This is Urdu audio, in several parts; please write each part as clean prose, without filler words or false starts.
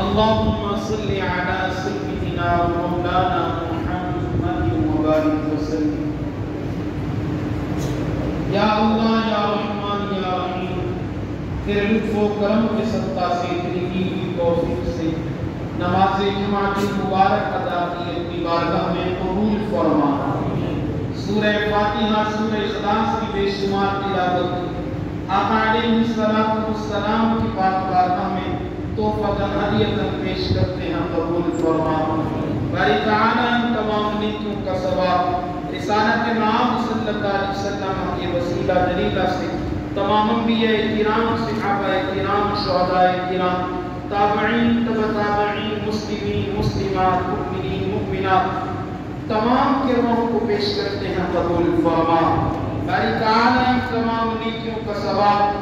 اللهم صل على سيدنا مولانا محمد وبارك وسلم۔ یا اللہ یا رحمان یا رحیم، تیرے لطف و کرم کے صدقہ سے، تیری دی ہوئی توفیق سے نماز جمعہ کی مبارک ادا کی اپنی بارگاہ میں قبول فرما۔ سورہ فاتحہ، سورہ اخلاص کی بے شمار تلاوت آقا علیہ السلام کی پاک بارگاہ میں تحفہ ہدیۃ پیش کرتے ہیں، قبول فرما۔ باری تعالیٰ ان تمام نیکیوں کا ثواب رسالت نام صلی اللہ علیہ وسلم کے وسیلہ دلیلہ سے تمام انبیاء کرام، صحابہ کرام، شہداء کرام، تابعین، تبع تابعین، مسلمین، مسلمات، مؤمنین، مؤمنات تمام کے روحوں کو پیش کرتے ہیں، قبول فرما۔ باری تعالیٰ ان تمام نیکیوں کا ثواب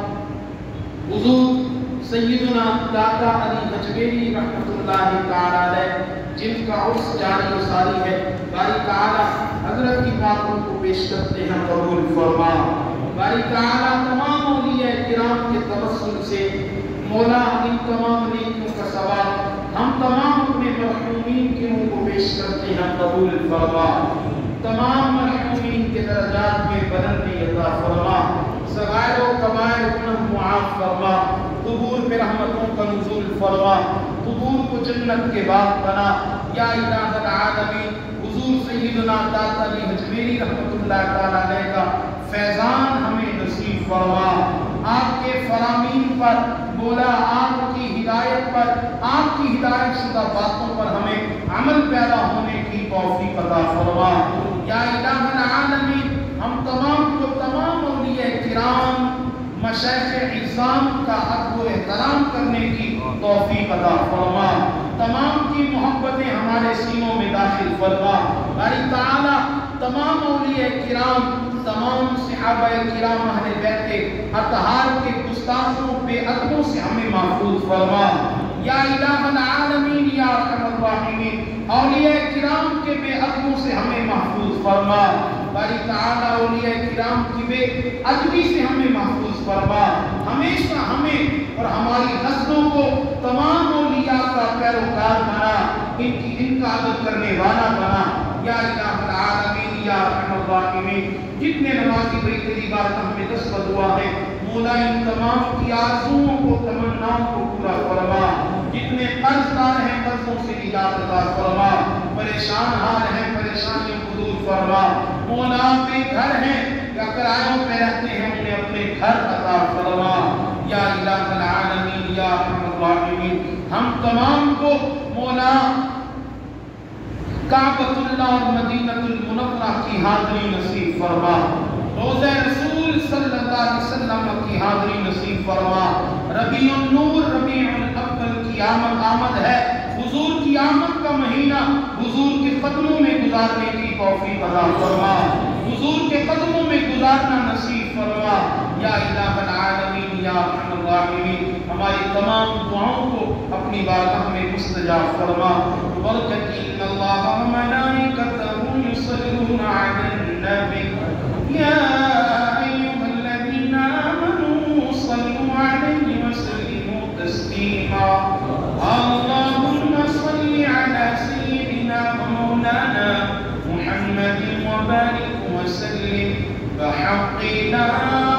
حضور سیدنا داتا علی حجویری رحمت اللہ تعالیٰ علیہ جن کا عرس جاری و ساری ہے، باری تعالیٰ حضرت کی باتوں کو پیش کرتے ہیں، قبول فرما۔ باری تعالیٰ تمام اولیاء کرام کے توسل سے مولا ان تمام نیکیوں کا ثواب ہم تمام اپنے مرحومین کے منہ کو پیش کرتے ہیں، قبول فرما۔ تمام مرحومین کے درجات میں بلندی عطا فرما، صغائر و کبائر گناہ معاف فرما، قبور میں رحمتوں کا نزول فرما، قبور کو جنت کے باغ بنا۔ یا الہ العالمین، حضور سیدنا داتا علی حجویری رحمت اللہ تعالیٰ علیہ کا فیضان ہمیں نصیب فرما۔ آپ کے فرامین پر مولا، آپ کی ہدایت پر، آپ کی ہدایت شدہ باتوں پر ہمیں عمل پیدا ہونے کی توفیق عطا فرما۔ یا الہ العالمین، ہم تمام کو تمام اولیاء کرام، مشائخ اعظام کا ادب و احترام کرنے کی توفیق عطا فرما، تمام کی محبتیں ہمارے سینوں میں داخل فرما۔ باری تعالیٰ تمام اولیاء کرام، تمام صحابہ کرام، اہل بیت اطہار کے گستاخوں، بے ادبوں سے ہمیں محفوظ فرما۔ یا الہ العالمین، یا ارحم الراحمین، اولیاء کرام کے بے ادبوں سے ہمیں محفوظ فرما۔ باری تعالیٰ اولیاء کرام کی بے ادبی سے ہمیں محفوظ فرما، ہمیشہ ہمیں اور ہماری نسلوں کو تمام اولیاء کا پیروکار بنا، ان کا ادب کرنے والا بنا۔ یا الہ العالمین، یا ارحم الراحمین، جتنے نمازی بھائی تیری بارگاہ میں دستخط ہوا ہے، مولا ان تمام کی آرزوؤں کو، تمناؤں کو پورا فرما۔ جتنے قرض دار ہیں، قرضوں سے نجات عطا فرما، پریشان حال ہیں، پریشانیوں کو دور فرما۔ مولا بے گھر ہیں یا کرایوں پہ رہتے ہیں، انہیں اپنے گھر عطا فرما۔ یا الہ العالمین، یا ارحم الراحمین، ہم تمام کو مولا کعبۃ اللہ اور مدینہ المنورہ کی حاضری نصیب فرما، روضہ رسول صلی اللہ علیہ وسلم کی حاضری نصیب فرما۔ ربیع النور، ربیع الاول کی آمد ہے، حضور کی آمد کا مہینہ حضور کے قدموں میں گزارنے کی توفیق عطا فرما، حضور کے قدموں میں گزارنا نصیب فرما۔ یا الہ العالمین، یا ارحم الراحمین، ہماری تمام دعاؤں کو اپنی بارگاہ میں مستجاب فرما۔ برکت ان اللہ و ملائکتہ یصلون علی النبی یا ایھا الذین آمنوا صلوا علیہ وسلموا تسلیما۔ اللہم صل علی سیدنا و مولانا محمد وبارک وسلم بحق لا